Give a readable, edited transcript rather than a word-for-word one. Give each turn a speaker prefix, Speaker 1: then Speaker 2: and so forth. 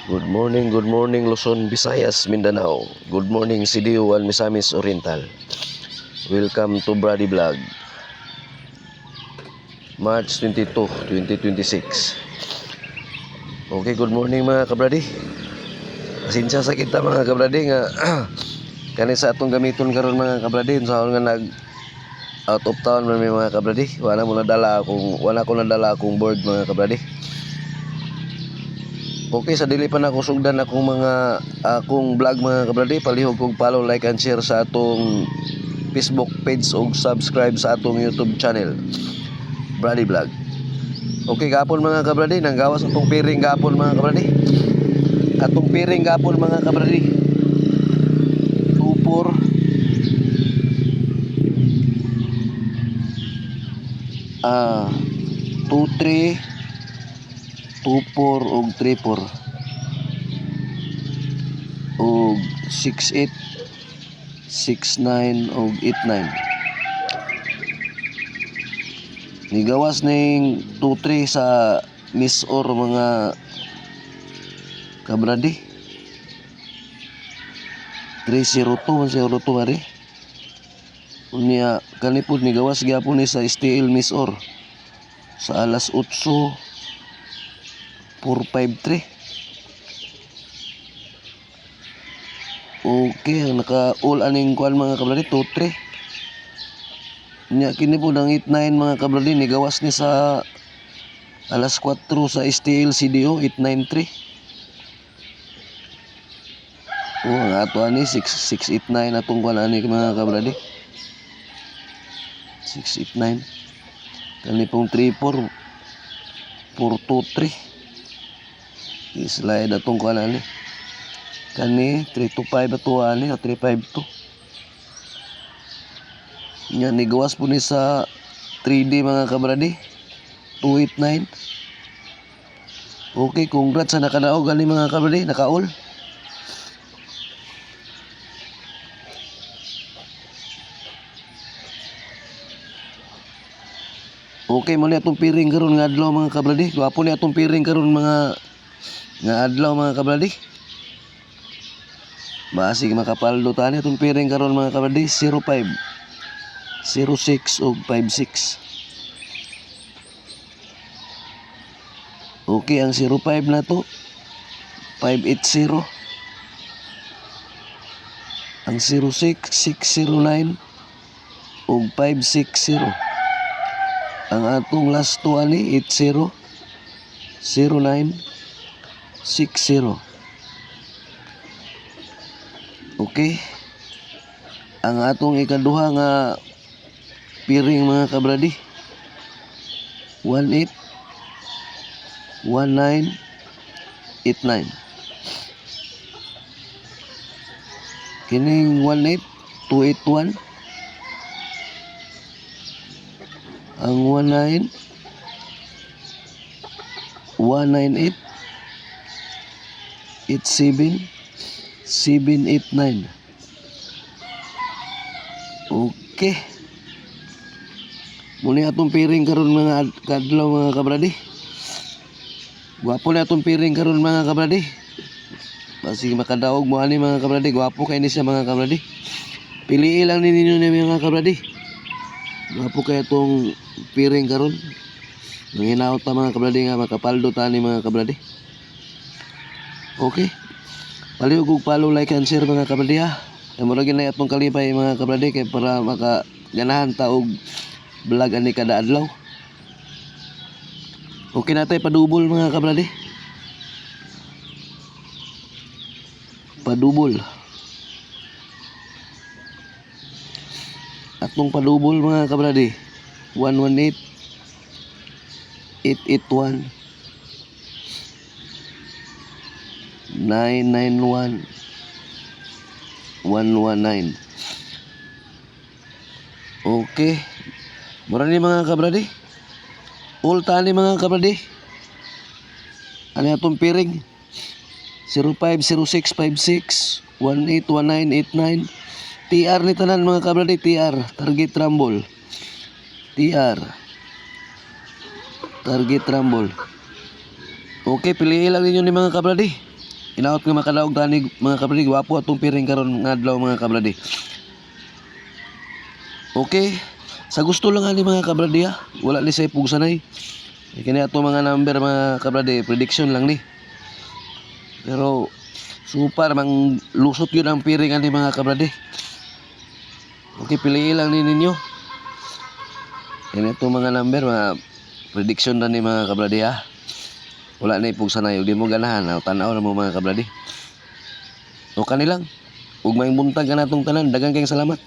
Speaker 1: Good morning Luzon, Visayas, Mindanao. Good morning Sidiu and Misamis Oriental. Welcome to Brady Vlog. March 22, 2026. Okay, good morning mga kabradi. Pasensya sa kita mga kabradi nga kani sa atong gamiton karon mga kabradi sa nga nag out of town man may mga kabradi. Wala ko nadala akong board mga kabradi. Okay, sa dili pa na ko sugdan akong vlog mga kabradi, palihog kog follow, like and share sa atong Facebook page ug subscribe sa atong YouTube channel Brady Vlog. Okay, gapon mga kabradi, nanggawas atong piring gapon mga kabradi. Atong piring gapon mga kabradi. 2-3 2-4 ug 3-4 ug 6-8 6-9 ug 8-9. Nigawas ning 2-3 sa Miss Or mga kabradi. 3-0-2 mari. Unya kanipod nigawas gyapon ni sa STL Miss Or sa alas 8 4-5-3. Okay, ang naka-all aning kuan mga kabradi 2-3. Nya kini po ang 8-9 mga kabradi nigawas ni sa alas 4 sa STL CDO 8-9-3. Ang ato ani 6-8-9 atong kuan ani mga kabradi. 6-8-9. Kani pong 3-4 4-2-3. Slide atong kuan ani. Kani 3-5 ato ani 3-5-2. Nya nigawas po ni sa 3D mga kabradi 2-8-9. Okay, congrats sa nakadaog ani mga kabradi, naka-all. Okay, mo ni atong piring karon nga adlaw mga kabradi. Gwapo ni atong piring karon mga nga adlaw mga kabradi. Basig makapaldo tani atong piring karon mga kabradi 05 06 ug 56. Okay, ang 05 na to 580. Ang 06 609 ug 560. Ang atong last to ani 80 09 60. Okay. Ang atong ikaduha nga piring mga kabradi 18 19 89. Kining 18 281. Ang 19 198 87 789. Okay. Muli atong piring karon mga kadlaw mga kabradi. Gwapo na atong piring karon mga kabradi. Basig makadaog mo ani mga kabradi, gwapo kay ni siya mga kabradi. Piliin lang ninyo ni mga kabradi. Gwapo kay atong piring karon. Nanginaot ta mga kabradi nga makapaldo ta ni mga kabradi. Okay. Palihog og follow, like and share mga kabradi ha. Mura gyud na atong kalipay mga kabradi kay para makaganahan ta og vlog ani kada adlaw. Okay na tay padubol mga kabradi. Padubol. Atong padubol mga kabradi 118 881 991 119. Okay. Mura ni mga kabradi. All tani mga kabradi. Ano atong piring 05 06 56 18 19 89. TR ni tanan mga kabradi, TR target rumble. TR target rumble. Okay, piliin lang ninyo ni mga kabradi. inaot nga makadaog tani mga kabradi, gwapo atong piring karon nga adlaw mga kabradi. Okay, sa gusto lang ani mga kabradi ha, wala ni sa ipugsanay. Kini ato mga number mga kabradi, prediction lang ni. Pero super mang lusot yun ang piring ani mga kabradi. Okay, piliin lang ni ninyo. Kini ato mga number, mga prediction na ni mga kabradi ha. Wala na ipugsanay, di mo ganahan, tanaw na mo mga kabradi. O kanilang, ug may buntag ka natong tanan, daghang kayong salamat.